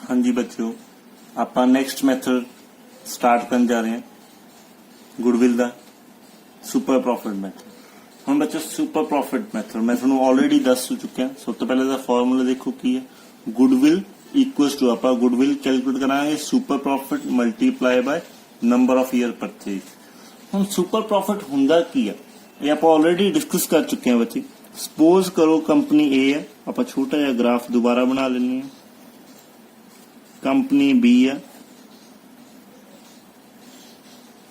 हाँ जी बच्चों, आप नैक्सट मैथड स्टार्ट करने जा रहे हैं गुडविल का सुपर प्रॉफिट मैथड। हम बच्चों सुपर प्रॉफिट मैथड मैं थोड़ा ऑलरेडी दस चुका। सब तो पहले का फॉर्मूला देखो की है, गुडविल इक्वल्स टू आप गुडविल कैलकुलेट करांगे super profit multiply by number of year purchase. हम सुपर प्रॉफिट हुंदा की है ये आप ऑलरेडी डिस्कस कर चुके हैं बच्चे। सपोज करो कंपनी ए है, आप छोटा जिहा ग्राफ दोबारा बना लेने, कंपनी बी है,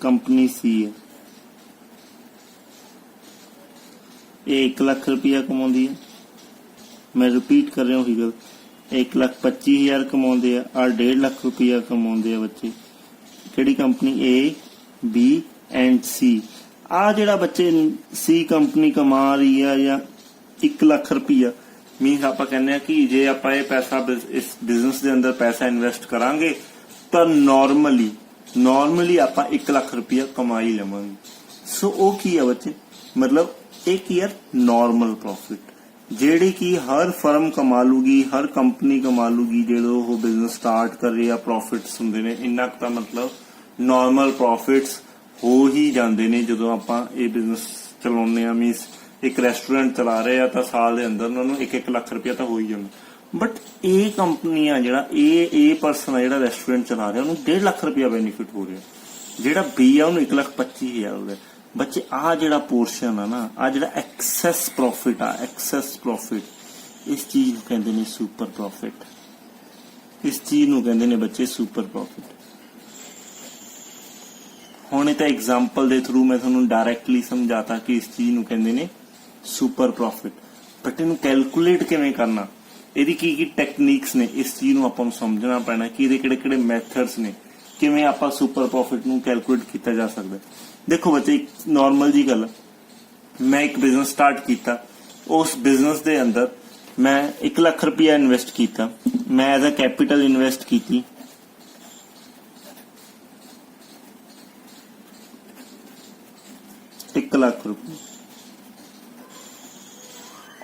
कंपनी सी है। ये 1 लाख रुपया कमाती है, मैं रिपीट कर रहा हूँ गल, 1,25,000 कमाते हैं और 1.5 लाख रुपया कमाते हैं बच्चे। केड़ी कंपनी ए बी एंड सी। आ जेड़ा बच्चे सी कंपनी कमा रही है या 1 लाख रुपया, मीनस आप कहने कि जे आप पैसा इस बिजनेस के अंदर पैसा इन्वेस्ट करांगे तो नॉर्मली आप 1 लाख रुपया कमा ही लवांगे। सो वो की है बच्चे, मतलब एक ईयर नॉर्मल प्रॉफिट जेड़ी की हर फर्म कमा लूगी, हर कंपनी कमा लूगी जो वो बिजनेस स्टार्ट कर रही है। प्रॉफिट्स होंगे ने इन्ना का मतलब नॉर्मल प्रॉफिट्स हो ही जाते ने जो आप बिजनेस चलाने। मीनस एक रेस्टोरेंट चला रहे हैं तो साल के अंदर उन्होंने 1-1 लाख रुपया तो हो ही जाना। बट ए कंपनी आ जरा ए परसन है जो रेस्टोरेंट चला रहा है उन्होंने 1.5 लाख रुपया बेनीफिट हो रहा। जेड़ा बी है उन्होंने 1,25,000 हो रहा। बच्चे आ जेड़ा पोर्शन है ना, आ जेड़ा एक्सेस प्रॉफिट आ, एक्सेस प्रॉफिट इस चीज कहते हैं सुपर प्रॉफिट। इस चीज को कहते हैं बच्चे सुपर प्रॉफिट। हुण इह एग्जाम्पल के थ्रू मैं थोड़ा डायरैक्टली समझाता कि इस चीज को कहते हैं super profit. But in calculate किवें करना, इहदी की टेक्नीक्स ने, इस चीज को आपां समझना पैना कि इहदे किहड़े-किहड़े मैथड्स ने, किवें आपां सुपर प्रॉफिट नूं कैलकुलेट किया जा सकदा। देखो बच्चे एक नॉर्मल जी गल, मैं एक बिजनेस स्टार्ट किया, उस बिजनेस के अंदर मैं 1 लाख रुपया इन्वेस्ट किया, मैं एज अ कैपिटल इन्वेस्ट की 1 लाख रुपये।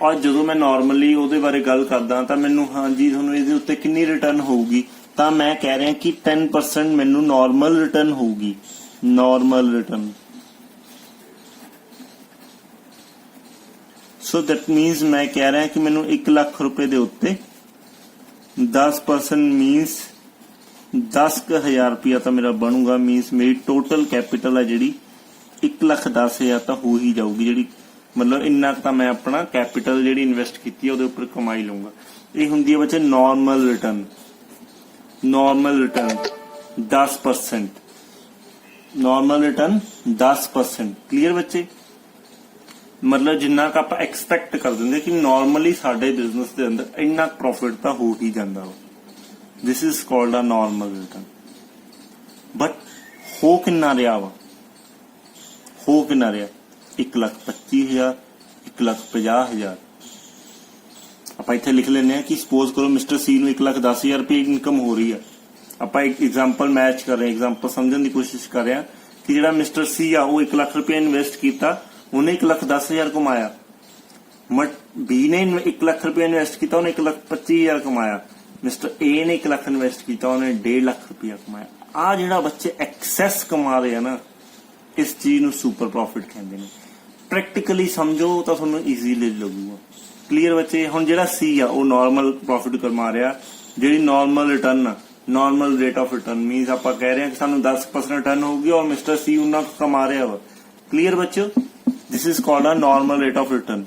और जो मैं नॉर्मली ਉਹਦੇ बारे गल करदा तो मैनू हाँ जी थोनों ਇਹਦੇ ਉੱਤੇ कितनी रिटर्न होगी, तो मैं कह रहा कि 10% मैनू नॉर्मल रिटर्न होगी, नॉर्मल रिटर्न। सो दैट मीनस मैं कह रहा कि मैनू 1 लाख रुपए के उत्ते 10% मीनस 10,000 रुपया तो मेरा बनूगा। मीनस मेरी टोटल कैपिटल है जी 1,10,000 तो हो ही जाऊगी जी। मतलब इन्ना तो मैं अपना कैपिटल जी इन्वेस्ट की उपर कमाई लूंगा। ये होंगी है बच्चे normal return. Normal return 10%, normal return 10%। Clear बच्चे, मतलब जिन्ना का आप एक्सपैक्ट कर देंगे कि नॉर्मली साडे बिजनेस के अंदर इन्ना प्रॉफिट तो हो ही जाता। This is called a normal return. But हो कितना रहा वा, हो कितना रहा 1,25,000, 1,50,000। आप इतने लिख लेने कि सपोज करो मिस्टर सी नूं 1,10,000 रुपये इनकम हो रही है। आप एक एग्जाम्पल मैच कर रहे हैं, एग्जाम्पल समझने की कोशिश कर रहे हैं कि जो मिस्टर सी आ वो 1 लाख रुपया इन्वेस्ट किया, उन्हें 1,10,000 कमाया। बट बी ने 1 लाख रुपया इन्वेस्ट किया, उन्हें 1,25,000 कमाया। मिस्टर ए ने 1 लाख इन्वेस्ट किया, उन्हें 1.5 लाख रुपया कमाया। आ जो बच्चे एक्सेस कमा रहे हैं ना, इस चीज सुपर प्रॉफिट कहते हैं। प्रैक्टिकली समझो तो थोड़ा ईजीली लगूगा। क्लीयर बच्चे, हुण जिहड़ा सी आ वो नॉर्मल प्रॉफिट कमा रहा, जी नॉर्मल रिटर्न आ, normal rate of return means आप कह रहे हैं कि सानू 10% रिटर्न होगी और मिस्टर सी उन्ना कमा रहा वा। क्लीयर बच्चों, this is called a normal rate of return.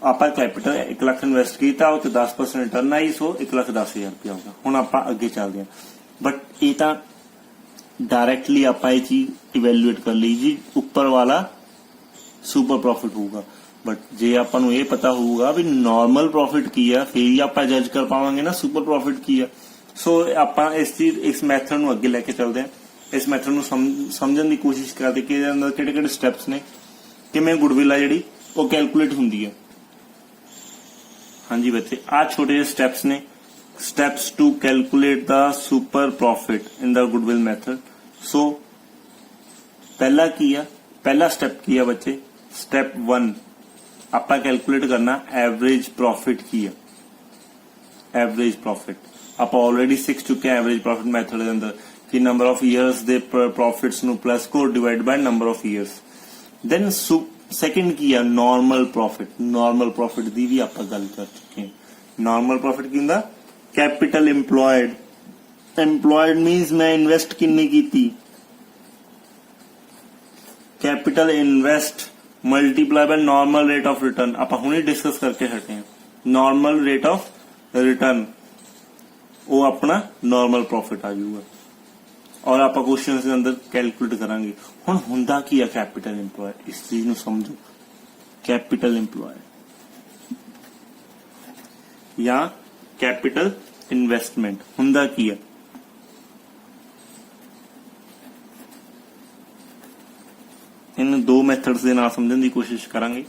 आप कैपिटल 1 लाख इन्वेस्ट किया, 10% रिटर्न आई, सो 1,10,000 रुपया होगा। हुण आप अगे चलते हैं। बट ये तो डायरेक्टली आप ये चीज इवेल्युएट कर ली जी, ऊपर वाला सुपर प्रॉफिट होगा। बट जे आपन ये पता होगा भी नॉर्मल प्रॉफिट की है, फिर ही आप जज कर पावांगे ना सुपर प्रॉफिट की है। सो आप इस चीज इस मैथड अगे लेके चलते हैं। इस मैथड समझने की कोशिश करते कि अंदर किहड़े स्टैप्स ने, किवें गुडविल है जी वो कैलकुलेट होंदी है। हाँ जी बच्चे, आ छोटे जे स्टैप्स ने, steps to calculate the super profit in the goodwill method. So पहला की है, पहला स्टेप की है बच्चे, स्टेप 1 आप कैलकुलेट करना एवरेज प्रॉफिट की है, एवरेज प्रॉफिट। ਆਪਾਂ ਆਲਰੇਡੀ ਸਿੱਖ ਚੁੱਕੇ ਹਾਂ ਐਵਰੇਜ ਪ੍ਰੋਫਿਟ ਮੈਥਡ ਦੇ ਅੰਦਰ ਕਿ ਨੰਬਰ ਆਫ ਈਅਰਸ ਦੇ ਪ੍ਰੋਫਿਟਸ ਨੂੰ ਪਲੱਸ ਕਰੋ divide by number of years. Then second ਕੀ ਆ ਨਾਰਮਲ ਪ੍ਰੋਫਿਟ। ਨਾਰਮਲ ਪ੍ਰੋਫਿਟ ਦੀ ਵੀ ਆਪਾਂ ਗੱਲ ਕਰ ਚੁੱਕੇ ਹਾਂ। ਨਾਰਮਲ ਪ੍ਰੋਫਿਟ ਕੀ ਹੁੰਦਾ? Capital employed. ਇੰਪਲੋਇਡ ਮੀਨਸ ਮੈਂ ਇਨਵੈਸਟ ਕਿੰਨੀ ਕੀਤੀ, capital invest multiply by normal rate of return. आप हुणे डिस्कस करके हटे हैं नॉर्मल रेट ऑफ रिटर्न, वो अपना नॉर्मल प्रॉफिट आ जाऊगा और आप क्वेश्चन के अंदर कैलकुलेट करांगे। हुण हुंदा की है कैपिटल इंप्लॉयड, इस चीज नूं समझो। कैपिटल इंप्लॉयड या कैपिटल इन्वेस्टमेंट हुंदा की है? इन दो मैथड्स ਦੇ ਨਾਲ ਸਮਝਣ ਦੀ ਕੋਸ਼ਿਸ਼ ਕਰਾਂਗੇ।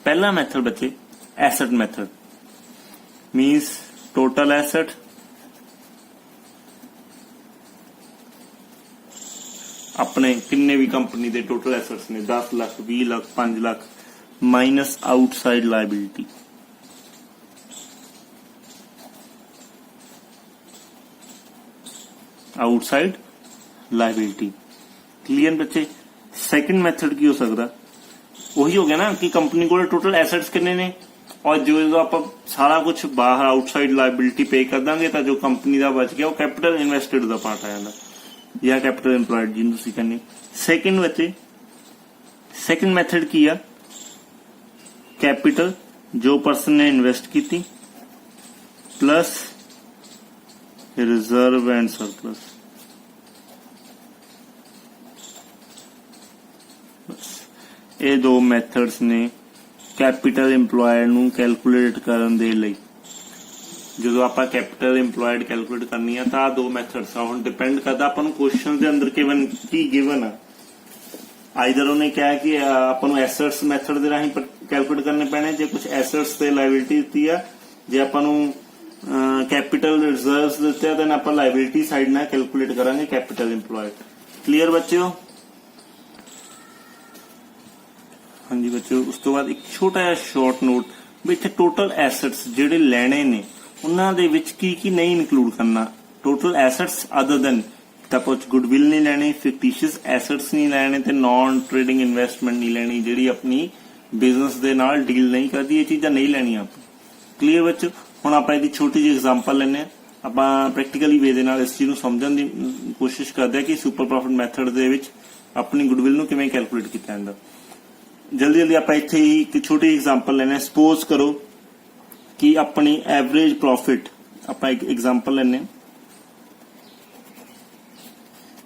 पहला मैथड बच्चे asset method means total asset अपने किन्ने भी कंपनी दे टोटल एसेट्स ने 10 lakh 20 lakh 5 lakh minus outside liability. Outside liability clear बच्चे? सेकंड मेथड की हो सकता वही हो गया ना कि कंपनी को टोटल एसेट्स कितने ने और जो आप सारा कुछ बाहर आउटसाइड लायबिलिटी पे कर देंगे तो जो कंपनी का बच गया वो कैपिटल इन्वेस्टेड का पार्ट आ जाता या कैपिटल इंप्लॉयड जिन्होंने कहने। सेकंड बच्चे सेकंड मेथड की है कैपिटल जो पर्सन ने इन्वेस्ट की थी प्लस रिजर्व एंड सरप्लस। ਇਹ ਦੋ ਮੈਥਡਸ ਨੇ ਕੈਪੀਟਲ ਇੰਪਲੋਇਡ ਨੂੰ ਕੈਲਕੂਲੇਟ ਕਰਨ ਦੇ ਲਈ। ਜਦੋਂ ਆਪਾਂ ਕੈਪੀਟਲ ਇੰਪਲੋਇਡ ਕੈਲਕੂਲੇਟ ਕਰਨੀ ਆ ਤਾਂ ਦੋ ਮੈਥਡਸ ਆ। ਹੁਣ ਡਿਪੈਂਡ ਕਰਦਾ ਆਪਾਂ ਨੂੰ ਕੁਐਸਚਨ ਦੇ ਅੰਦਰ ਕੀ ਗਿਵਨ ਆ। ਆਈਦਰ ਉਹਨੇ ਕਿਹਾ ਕਿ ਆਪਾਂ ਨੂੰ ਐਸੈਟਸ ਮੈਥਡ ਦੇ ਰਾਹੀਂ ਕੈਲਕੂਲੇਟ ਕਰਨੇ ਪੈਣੇ, ਜੇ ਕੁਝ ਐਸੈਟਸ ਤੇ ਲਾਇਬਿਲਿਟੀ ਦਿੱਤੀ ਆ, ਜੇ ਆਪਾਂ ਨੂੰ ਕੈਪੀਟਲ ਰਿਜ਼ਰਵਸ ਦਿੱਤੇ ਆ ਤਾਂ ਆਪਾਂ ਲਾਇਬਿਲਿਟੀ ਸਾਈਡ ਨਾਲ ਕੈਲਕੂਲੇਟ ਕਰਾਂਗੇ ਕੈਪੀਟਲ ਇੰਪਲੋਇਡ। क्लीयर बच्चों? हाँ जी बच्चों, उस तो बाद एक छोटा जिहा शॉर्ट नोट भी इत्थे टोटल एसेट्स जिहड़े लैणे ने उन्हां दे विच की नहीं इनकलूड करना। टोटल एसेट्स अदर दैन तां कुछ गुडविल नहीं लैणी, फिक्टिशियस एसेट्स नहीं लैणे ते नॉन ट्रेडिंग इन्वेस्टमेंट नहीं लैणी जिहड़ी अपनी बिजनेस दे नाल डील नहीं करदी, ये चीज़ां नहीं लैणियां आप। क्लीयर बच्चों? हुण आपां इहदी छोटी जी एग्जांपल लैणे आपां प्रैक्टिकली वे दे नाल इस चीज़ नूं समझण दी कोशिश करदे कि सुपर प्रॉफिट मैथड दे विच अपनी गुडविल नूं किवें कैलकुलेट कीता जांदा। जल्दी जल्दी आप इत्थे ही एक छोटी एग्जांपल लेने। सपोज करो कि अपनी एवरेज प्रॉफिट आप एक एग्जांपल लेने।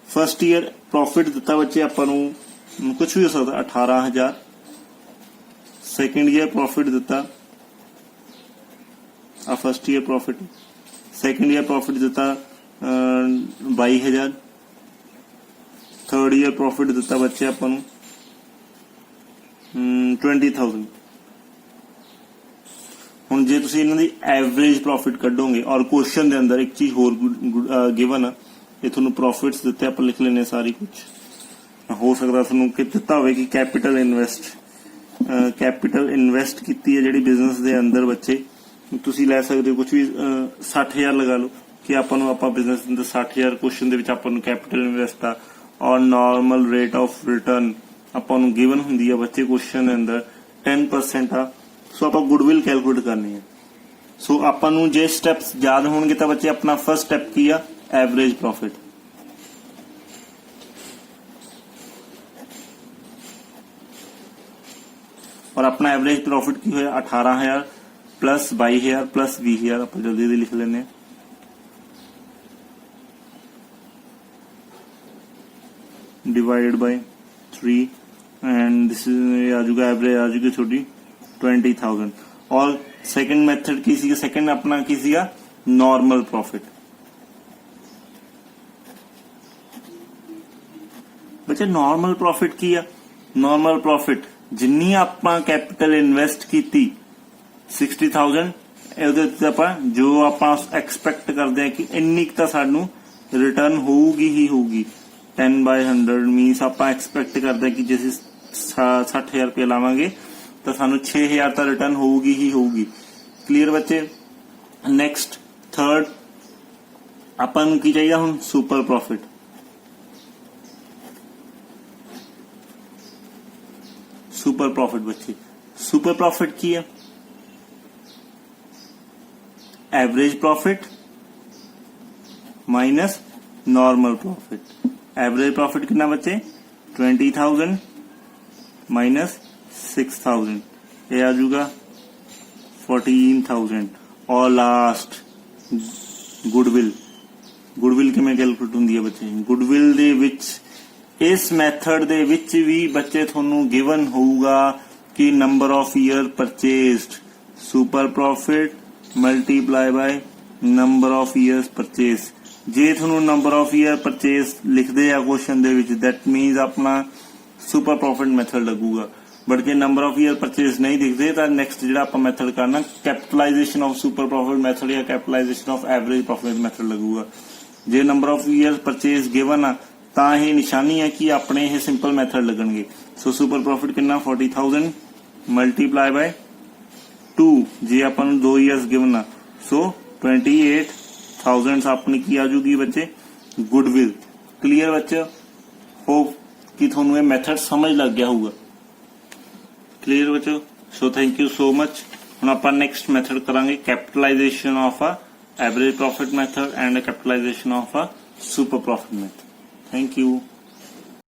फर्स्ट ईयर प्रॉफिट दिता बच्चे अपन कुछ भी हो सकता 18,000। सेकंड ईयर प्रॉफिट दिता first year profit, second year profit दिता 22,000। थर्ड ईयर प्रॉफिट दिता बच्चे अपन 20,000। हुण जे तुसीं इन्हां दी एवरेज प्रॉफिट कढोगे और क्वेश्चन दे अंदर एक चीज होर गिवन है, ये तुहानूं प्रॉफिट्स दिते आपां लिख लेने सारी कुछ। हो सकदा तुहानूं कि दिता होवे कि कैपिटल इन्वेस्ट कीती है जिहड़ी बिजनेस दे अंदर बच्चे तुसीं लै सकदे हो कुछ भी 60,000 लगा लो कि आपां नूं आपां बिजनेस दे अंदर 60,000 क्वेश्चन दे विच आपां नूं कैपिटल इन्वेस्ट आ और नॉर्मल रेट ऑफ रिटर्न ਆਪਾਂ ਨੂੰ गिवन ਹੁੰਦੀ ਹੈ ਬੱਚੇ क्वेश्चन ਦੇ ਅੰਦਰ 10% ਆ। ਸੋ ਆਪਾਂ ਗੁੱਡਵਿਲ ਕੈਲਕੂਲੇਟ ਕਰਨੀ ਹੈ। ਸੋ ਆਪਾਂ ਨੂੰ ਜੇ ਸਟੈਪਸ ਯਾਦ ਹੋਣਗੇ ਤਾਂ ਬੱਚੇ ਆਪਣਾ ਫਰਸਟ ਸਟੈਪ ਕੀ ਆ? Average profit. और अपना एवरेज प्रॉफिट की होया 18,000 प्लस 22,000 प्लस 20,000। आप जल्दी जल्दी लिख लेने। Divide by 3 and this is आ जाएगा एवरेज आ जाएगी छोटी 20,000। और सेकंड मेथड की सी, सेकंड अपना की सी नॉर्मल प्रॉफिट। बच्चे नॉर्मल प्रॉफिट की है, नॉर्मल प्रॉफिट जिन्नी आपां कैपिटल इन्वेस्ट की 60,000 जो आपां एक्सपेक्ट करते हैं कि इन्नी तो सानू रिटर्न होगी ही होगी। 10/100 मीनस आप एक्सपेक्ट करते हैं कि जैसे 60,000 रुपया लावांगे तो सानू 6,000 तो रिटर्न होगी ही होगी। क्लियर बच्चे? नेक्स्ट थर्ड ਆਪਾਂ ਨੂੰ ਕੀ ਚਾਹੀਦਾ ਹੁਣ ਸੁਪਰ ਪ੍ਰੋਫਿਟ। सुपर प्रॉफिट बच्चे सुपर प्रॉफिट की है average profit minus normal profit. Average profit कितना बच्चे 20,000 माइनस 6,000 ये आ जाऊगा 14,000। और लास्ट गुडविल किमें कैलकुलेट होंदी है बच्चे गुडविल दे विच इस मैथड दे विच भी बच्चे थोनू गिवन होगा कि number of year purchased super profit multiply by number of years purchase. जे थोनू नंबर ऑफ ईयर परचेज लिखदे आ क्वेश्चन दे विच दैट मीन्स अपना सुपर प्रॉफिट मैथड लगूगा। बट जे नंबर ऑफ ईयर परचेज नहीं दिखते तो नैक्सट जो आप मैथड करना capitalisation of super profit method या capitalisation of average profit method लगूगा। जे number of year purchase given आ ਤਾਂ ही निशानी है कि अपने ये सिंपल मैथड लगणगे। सो सुपर प्रॉफिट कितना 40,000 मल्टीप्लाई बाय 2 जे अपन 2 ईयर्स गिवन आ सो 28,000 अपनी की आ जाऊगी बच्चे गुडविल। क्लियर बच्चे होप कि थोनू ये मैथड समझ लग गया होगा। क्लियर बच्चों so thank you so much. हुण आपां नेक्स्ट मैथड करांगे capitalization of a average profit method and capitalization of a super profit method. Thank you.